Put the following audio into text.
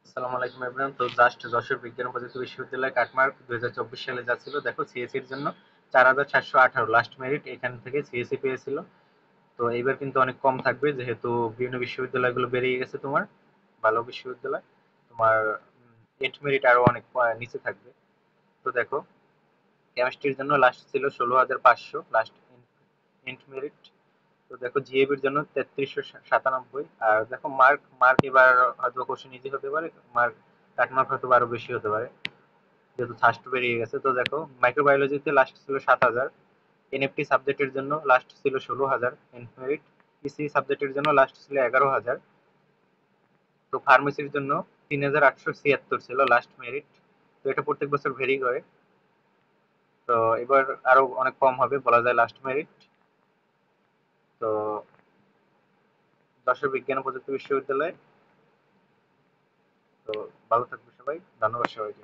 আসসালামু আলাইকুম এভরিওয়ান। তো জাস্ট যশোর বিজ্ঞান ও প্রযুক্তি বিশ্ববিদ্যালয় কাটমার্ক 2024 সালে যা ছিল দেখো, সিএসসি এর জন্য 4,418 লাস্ট মেরিট এখান থেকে সিএসসি পেয়েছিল। তো এইবার কিন্তু অনেক কম থাকবে, যেহেতু বিভিন্ন বিশ্ববিদ্যালয়গুলো বেরিয়ে গেছে। তোমার ভালো বিশ্ববিদ্যালয়, তোমার এন্ট মেরিট আরো অনেক নিচে থাকবে। তো দেখো, কেমিস্ট্রির জন্য লাস্ট ছিল 16,500 লাস্ট এন্ট মেরিট। তো দেখো, জিএবির জন্য 3397। আর দেখো, মার্ক মার্ক এবার হয়তো কোশ্চেন ইজি হতে পারে, মার্ক কাট মার্ক হয়তো আরো বেশি হতে পারে, যেহেতু ফার্স্ট বেরিয়ে গেছে। তো দেখো, মাইক্রোবায়োলজিতে লাস্ট ছিল 7,000, এনএফটি সাবজেক্টের জন্য লাস্ট ছিল 16,000 মেরিট, ইসি সাবজেক্টের জন্য লাস্ট ছিল 11,000। তো ফার্মেসির জন্য 3,876 ছিল লাস্ট মেরিট। তো এটা প্রত্যেক বছর ভেরি করে। তো এবার আরো অনেক কম হবে বলা যায় লাস্ট মেরিট। তো যশোর বিজ্ঞান ও প্রযুক্তি বিশ্ববিদ্যালয়। তো ভালো থাকবে সবাই, ধন্যবাদ সবাইকে।